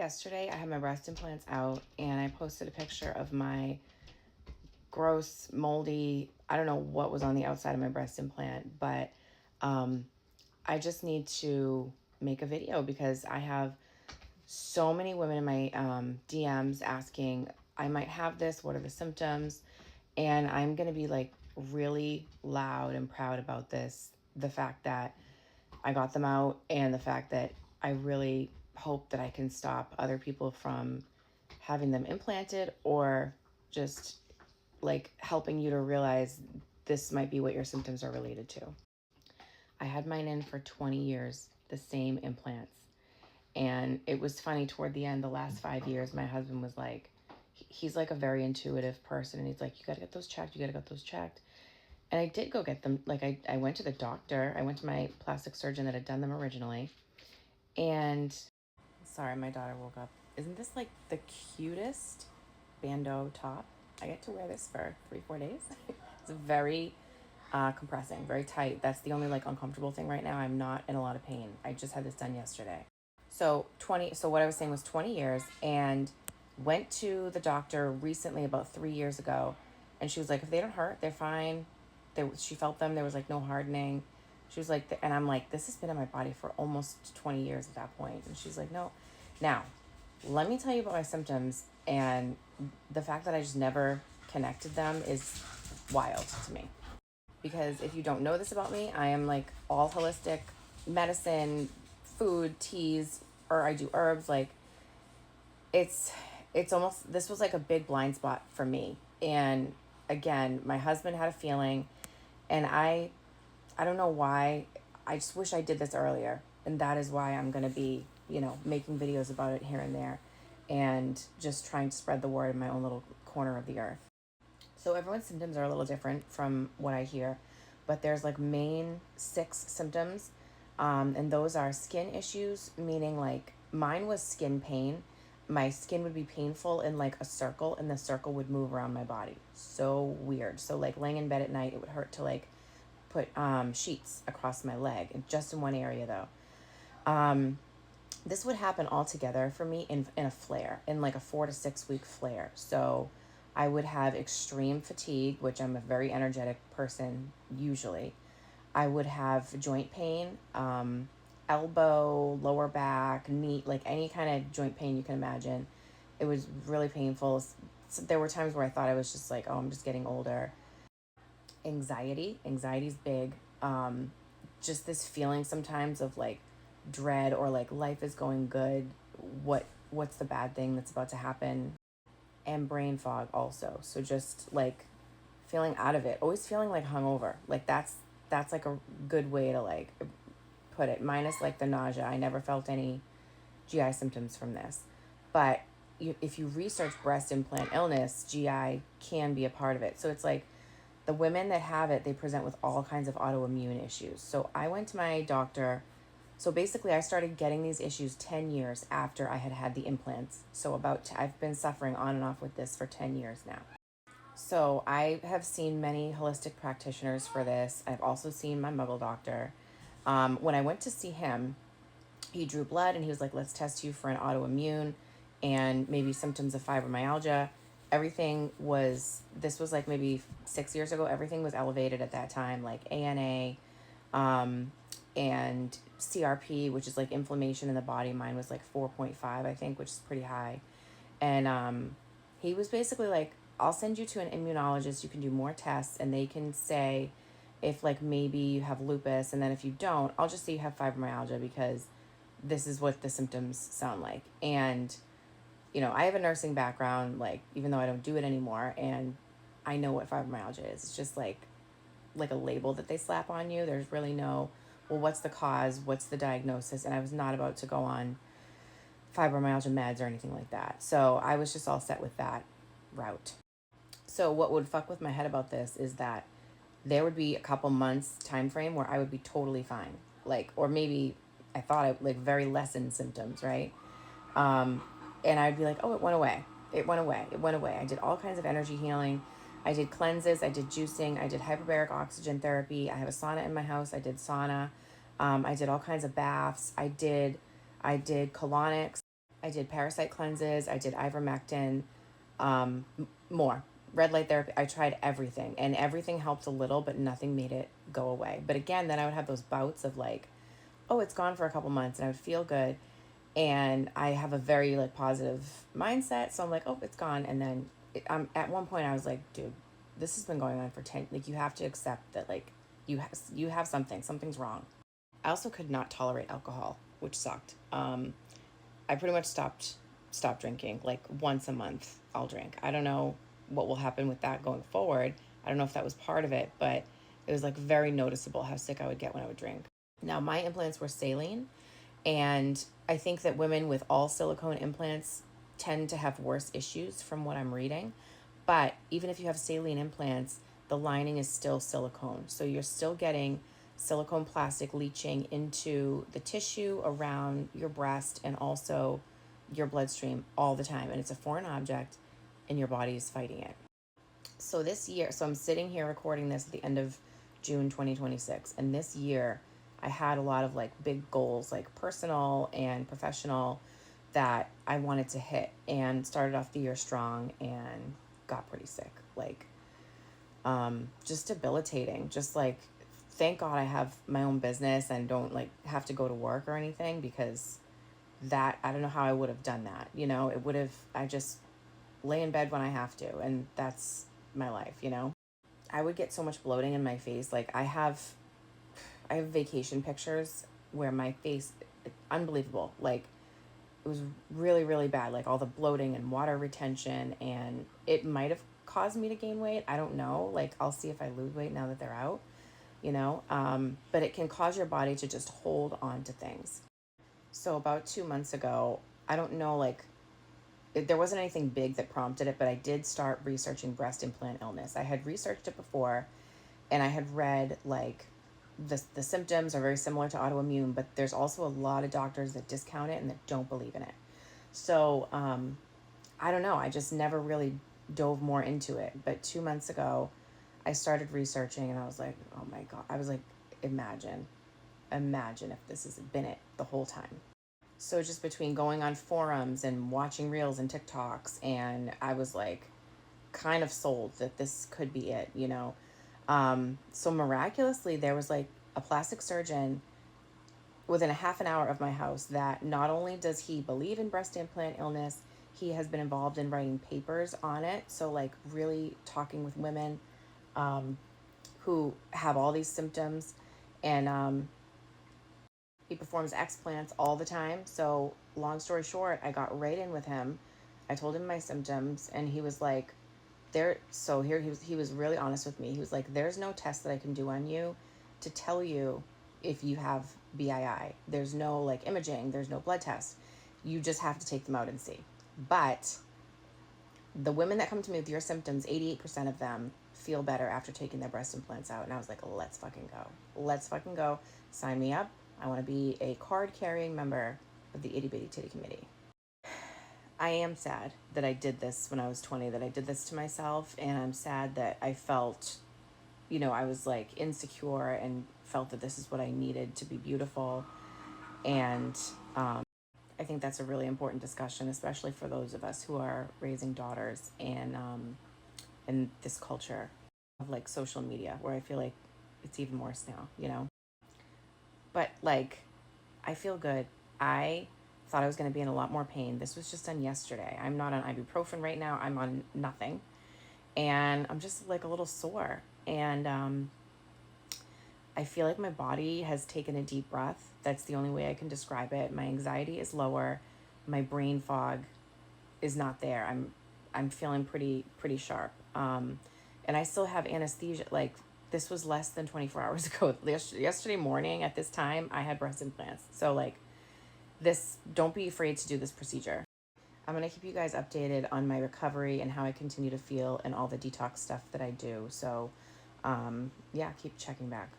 Yesterday, I had my breast implants out and I posted a picture of my gross, moldy, I don't know what was on the outside of my breast implant, but um, I just need to make a video because I have so many women in my DMs asking, I might have this, what are the symptoms? And I'm going to be like really loud and proud about this. The fact that I got them out and the fact that I really hope that I can stop other people from having them implanted or just like helping you to realize this might be what your symptoms are related to. I had mine in for 20 years, the same implants. And it was funny toward the end, the last 5 years, my husband was like, he's like a very intuitive person. And he's like, you got to get those checked. You got to get those checked. And I did go get them. Like I went to the doctor. I went to my plastic surgeon that had done them originally. And sorry, my daughter woke up. Isn't this like the cutest bandeau top? I get to wear this for 3-4 days. It's very compressing, very tight. That's the only like uncomfortable thing right now. I'm not in a lot of pain. I just had this done yesterday. So what I was saying was 20 years, and went to the doctor recently about 3 years ago, and she was like, if they don't hurt, they're fine. She felt them. There was like no hardening. She was like, and I'm like, this has been in my body for almost 20 years at that point. And she's like, no. Now, let me tell you about my symptoms, and the fact that I just never connected them is wild to me. Because if you don't know this about me, I am like all holistic medicine, food, teas, or I do herbs. Like it's it's almost, this was like a big blind spot for me. And again, my husband had a feeling, and I don't know why. I just wish I did this earlier. And that is why I'm going to be, making videos about it here and there and just trying to spread the word in my own little corner of the earth. So everyone's symptoms are a little different from what I hear, but there's like main 6 symptoms. And those are skin issues, meaning like mine was skin pain. My skin would be painful in like a circle, and the circle would move around my body. So weird. So like laying in bed at night, it would hurt to like put sheets across my leg, and just in one area though. This would happen all together for me in a flare, in like a 4 to 6 week flare. So I would have extreme fatigue, which I'm a very energetic person usually. I would have joint pain, elbow, lower back, knee, like any kind of joint pain you can imagine. It was really painful. So there were times where I thought I was just like, oh, I'm just getting older. Anxiety's big. Just this feeling sometimes of like dread, or like life is going good, what's the bad thing that's about to happen. And brain fog also, so just like feeling out of it, always feeling like hungover. Like that's like a good way to like put it, minus like the nausea. I never felt any GI symptoms from this, but if you research breast implant illness, GI can be a part of it. So it's like the women that have it, they present with all kinds of autoimmune issues. So I went to my doctor. So basically, I started getting these issues 10 years after I had had the implants. So I've been suffering on and off with this for 10 years now. So I have seen many holistic practitioners for this. I've also seen my muggle doctor. When I went to see him, he drew blood and he was like, let's test you for an autoimmune and maybe symptoms of fibromyalgia. This was like maybe 6 years ago. Everything was elevated at that time, like ANA, and CRP, which is like inflammation in the body. Mine was like 4.5, I think, which is pretty high. And he was basically like, I'll send you to an immunologist. You can do more tests, and they can say if like maybe you have lupus, and then if you don't, I'll just say you have fibromyalgia because this is what the symptoms sound like. And I have a nursing background, like even though I don't do it anymore, and I know what fibromyalgia is. It's just like a label that they slap on you. There's really no, well, what's the cause? What's the diagnosis? And I was not about to go on fibromyalgia meds or anything like that. So I was just all set with that route. So what would fuck with my head about this is that there would be a couple months time frame where I would be totally fine. Like, or maybe I thought I like very lessened symptoms, right? And I'd be like, oh, it went away. It went away. It went away. I did all kinds of energy healing. I did cleanses. I did juicing. I did hyperbaric oxygen therapy. I have a sauna in my house. I did sauna. I did all kinds of baths. I did colonics. I did parasite cleanses. I did ivermectin, more red light therapy. I tried everything, and everything helped a little, but nothing made it go away. But again, then I would have those bouts of like, oh, it's gone for a couple months, and I would feel good. And I have a very like positive mindset, so I'm like, oh, it's gone. And then I'm at one point I was like, dude, this has been going on for 10. Like, you have to accept that, like, you have something's wrong. I also could not tolerate alcohol, which sucked. I pretty much stopped drinking. Like, once a month I'll drink. I don't know what will happen with that going forward. I don't know if that was part of it, but it was like very noticeable how sick I would get when I would drink. Now, my implants were saline, and I think that women with all silicone implants tend to have worse issues from what I'm reading. But even if you have saline implants, the lining is still silicone. So you're still getting silicone plastic leaching into the tissue around your breast and also your bloodstream all the time. And it's a foreign object, and your body is fighting it. So this year, so I'm sitting here recording this at the end of June 2026. And this year, I had a lot of like big goals, like personal and professional, that I wanted to hit, and started off the year strong and got pretty sick. Like, just debilitating. Just like, thank God I have my own business and don't like have to go to work or anything, because that, I don't know how I would have done that. It would have, I just lay in bed when I have to, and that's my life. I would get so much bloating in my face. Like, I have vacation pictures where my face, unbelievable. Like, it was really, really bad. Like, all the bloating and water retention, and it might have caused me to gain weight. I don't know. Like, I'll see if I lose weight now that they're out. But it can cause your body to just hold on to things. So about 2 months ago, I don't know, like, there wasn't anything big that prompted it, but I did start researching breast implant illness. I had researched it before, and I had read like the symptoms are very similar to autoimmune, but there's also a lot of doctors that discount it and that don't believe in it. So I don't know. I just never really dove more into it. But 2 months ago, I started researching, and I was like, oh my God. I was like, imagine if this has been it the whole time. So just between going on forums and watching reels and TikToks, and I was like kind of sold that this could be it. So miraculously, there was like a plastic surgeon within a half an hour of my house that not only does he believe in breast implant illness, he has been involved in writing papers on it. So, like, really talking with women um, who have all these symptoms. And he performs explants all the time. So, long story short, I got right in with him. I told him my symptoms, and he was like, so here he was really honest with me. He was like, there's no test that I can do on you to tell you if you have BII. There's no like imaging, there's no blood test. You just have to take them out and see. But the women that come to me with your symptoms, 88% of them feel better after taking their breast implants out. And I was like, let's fucking go. Let's fucking go. Sign me up. I want to be a card carrying member of the Itty Bitty Titty Committee. I am sad that I did this when I was 20, that I did this to myself. And I'm sad that I felt, I was like insecure and felt that this is what I needed to be beautiful. And I think that's a really important discussion, especially for those of us who are raising daughters and in this culture of like social media, where I feel like it's even worse now. But like, I feel good. I thought I was going to be in a lot more pain. This was just done yesterday. I'm not on ibuprofen right now. I'm on nothing. And I'm just like a little sore. And I feel like my body has taken a deep breath. That's the only way I can describe it. My anxiety is lower. My brain fog is not there. I'm feeling pretty sharp. And I still have anesthesia. Like, this was less than 24 hours ago. Yesterday morning at this time, I had breast implants. So like, don't be afraid to do this procedure. I'm going to keep you guys updated on my recovery and how I continue to feel and all the detox stuff that I do. So yeah, keep checking back.